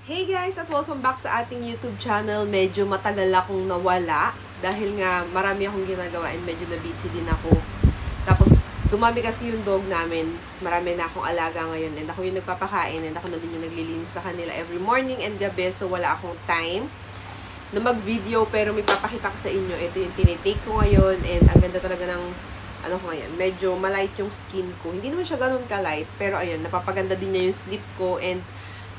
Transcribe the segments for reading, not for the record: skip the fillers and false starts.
Hey guys at welcome back sa ating YouTube channel. Medyo matagal akong nawala dahil nga marami akong ginagawa and medyo na busy din ako. Tapos dumami kasi yung dog namin. Marami na akong alaga ngayon and ako yung nagpapakain and ako na din yung naglilinis sa kanila every morning and gabi, so wala akong time na mag-video, pero may papakita ko sa inyo. Ito yung tinitake ko ngayon and ang ganda talaga ng ano ko ngayon. Medyo malight yung skin ko. Hindi naman siya ganun ka-light, pero ayun, napapaganda din niya yung sleep ko and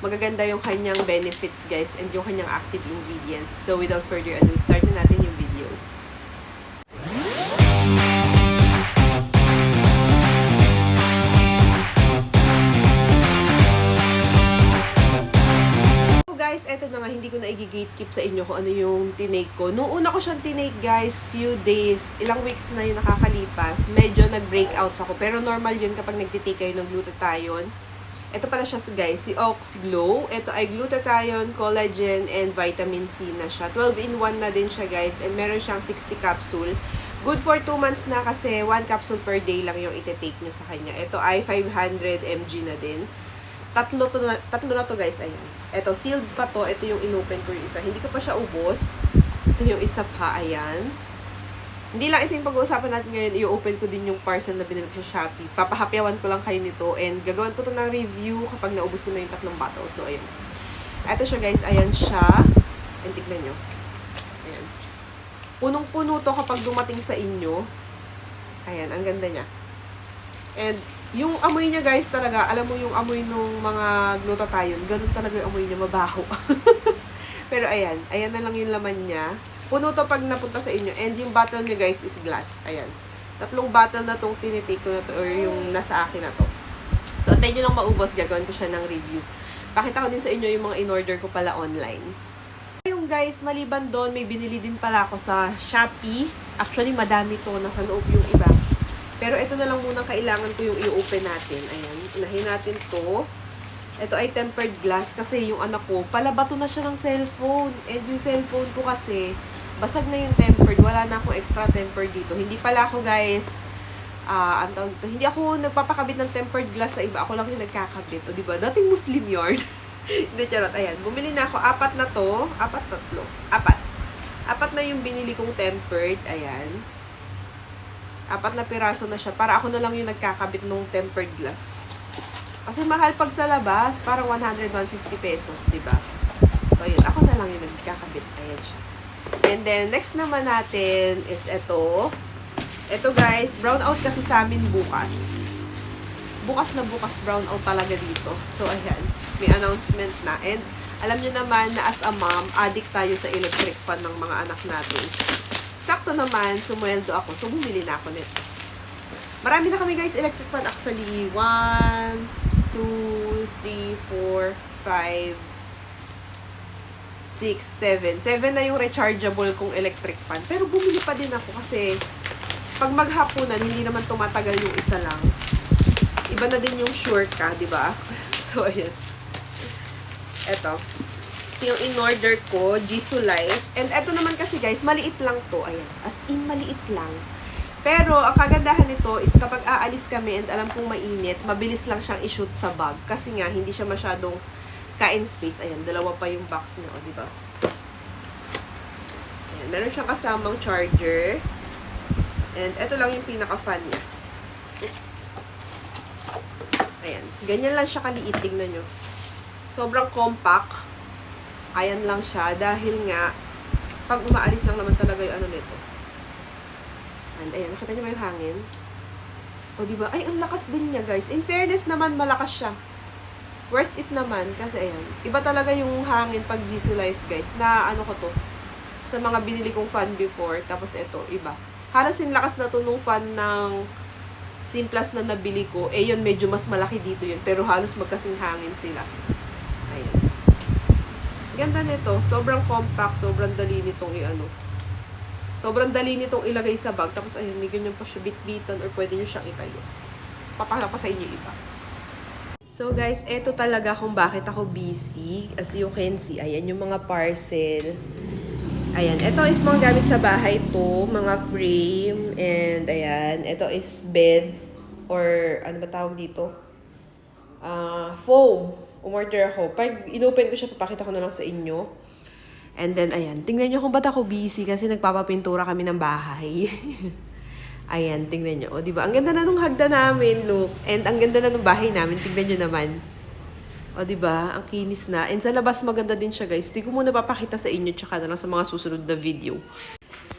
magaganda yung kanyang benefits, guys, and yung kanyang active ingredients. So, without further ado, start na natin yung video. So, guys, eto na nga, hindi ko na i-gatekeep sa inyo kung ano yung tinake ko. Noong una ko siyang tinake, guys, few days, ilang weeks na yung nakakalipas, medyo nag-breakouts ako. Pero normal yun kapag nagtitake kayo ng glutathione. Ito pala siya, guys, si Oxglow. Ito ay glutathione, collagen, and vitamin C na siya. 12-in-1 na din siya, guys. And meron siyang 60 capsule. Good for 2 months na kasi 1 capsule per day lang yung iti-take nyo sa kanya. Ito ay 500 mg na din. Tatlo na to, guys. Ayan. Ito, sealed pa to. Ito yung inopen ko yung isa. Hindi ko pa siya ubos. Ito yung isa pa. Ayan. Hindi lang ito yung pag-uusapan natin ngayon, i-open ko din yung parcel na binili ko sa Shopee. Papahapyawan ko lang kayo nito and gagawin ko to ng review kapag naubos ko na yung 3 bottle. So, ayan. Ito siya, guys. Ayan siya. And tignan nyo. Ayan. Punong-puno to kapag dumating sa inyo. Ayan, ang ganda niya. And yung amoy niya, guys, talaga, alam mo yung amoy nung mga glutathione, ganun talaga yung amoy niya, mabaho. Pero ayan, ayan na lang yung laman niya. Puno to pag napunta sa inyo. And yung bottle nyo, guys, is glass. Ayan. 3 bottle na tong tinitake ko na to, or yung nasa akin na to. So, antayin nyo lang maubos. Gagawin ko siya ng review. Pakita ko din sa inyo yung mga in-order ko pala online. Yung guys, maliban doon, may binili din pala ako sa Shopee. Actually, madami to. Nasa loob yung iba. Pero ito na lang muna kailangan ko yung i-open natin. Ayan. Unahin natin to. Ito ay tempered glass kasi yung anak ko, palabato na siya ng cellphone. And yung cellphone ko kasi, basag na yung tempered. Wala na akong extra tempered dito. Hindi pala ako, guys, hindi ako nagpapakabit ng tempered glass sa iba. Ako lang yung nagkakabit. O, diba? Dating Muslim yarn. Hindi, charot. Ayan. Bumili na ako. 4 na to. 4 na yung binili kong tempered. Ayan. 4 na piraso na siya. Para ako na lang yung nagkakabit ng tempered glass. Kasi mahal pag sa labas. Parang 100-150 pesos. Diba? So, yun. Ako na lang yung nagkakabit. Ayan siya. And then, next naman natin is ito. Ito, guys, brown out kasi sa amin bukas. Bukas na bukas brown out talaga dito. So, ayan. May announcement na. And, alam nyo naman na as a mom, addict tayo sa electric fan ng mga anak natin. Sakto naman, sumweldo ako. So, bumili na ako nito. Marami na kami, guys, electric fan. Actually, 1, 2, 3, 4, 5, 6, 7. 7 na yung rechargeable kong electric fan. Pero bumili pa din ako kasi pag maghapunan, hindi naman tumatagal yung isa lang. Iba na din yung sure ka, di ba? So, ayan. Eto. Yung in-order ko, Jisoo Life. And eto naman kasi, guys, maliit lang to. Ayan. As in, maliit lang. Pero, ang kagandahan nito is kapag aalis kami and alam kong mainit, mabilis lang siyang i-shoot sa bag. Kasi nga, hindi siya masyadong kain space. Ayan, 2 pa yung box niya, di ba? Ayan, meron siyang kasamang charger. And ito lang yung pinaka-fan niya. Oops. Ayan, ganyan lang siya kaliit, tingnan nyo. Sobrang compact. Ayan lang siya dahil nga pag umaalis lang naman talaga yung ano nito. And ayan, nakita nyo ba yung hangin? O, di ba? Ay, ang lakas din niya, guys. In fairness naman, malakas siya. Worth it naman kasi ayan, iba talaga yung hangin pag Jisoo Life, guys, na ano ko to sa mga binili kong fan before, tapos ito, iba. Halos yung lakas na to nung fan ng Simplas na nabili ko, eh yun medyo mas malaki dito yun, pero halos magkasing hangin sila. Ayan. Ganda nito, sobrang compact, sobrang dali nitong i-ano. Sobrang dali nitong ilagay sa bag, tapos ayun, may ganyan pa siya bit-bitan or pwede nyo siyang itayo. Papakala ko sa inyo iba. So guys, eto talaga kung bakit ako busy. As you can see, ayan yung mga parcel. Ayan, ito is mga gamit sa bahay to, mga frame. And ayan, ito is bed or ano ba tawag dito? Foam. umorder ako. Pag inopen ko siya, papakita ko na lang sa inyo. And then, ayan. Tingnan nyo kung ba't ako busy kasi nagpapapintura kami ng bahay. Ayan, tingnan nyo. O, diba? Ang ganda na nung hagda namin, look. And ang ganda na nung bahay namin. Tingnan nyo naman. O, diba? Ang kinis na. And sa labas, maganda din siya, guys. Hindi ko muna papakita sa inyo, tsaka na lang sa mga susunod na video.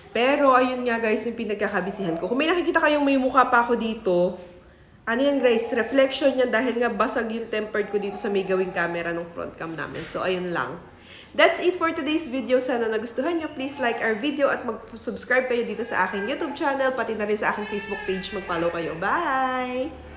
Pero, ayun nga, guys, yung pinagkakabisihan ko. Kung may nakikita kayong may mukha pa ako dito, ano yan, guys? Reflection yan dahil nga basag yung tempered ko dito sa may gawing camera ng front cam namin. So, ayun lang. That's it for today's video. Sana nagustuhan nyo. Please like our video at mag-subscribe kayo dito sa aking YouTube channel, pati na rin sa aking Facebook page. Mag-follow kayo. Bye!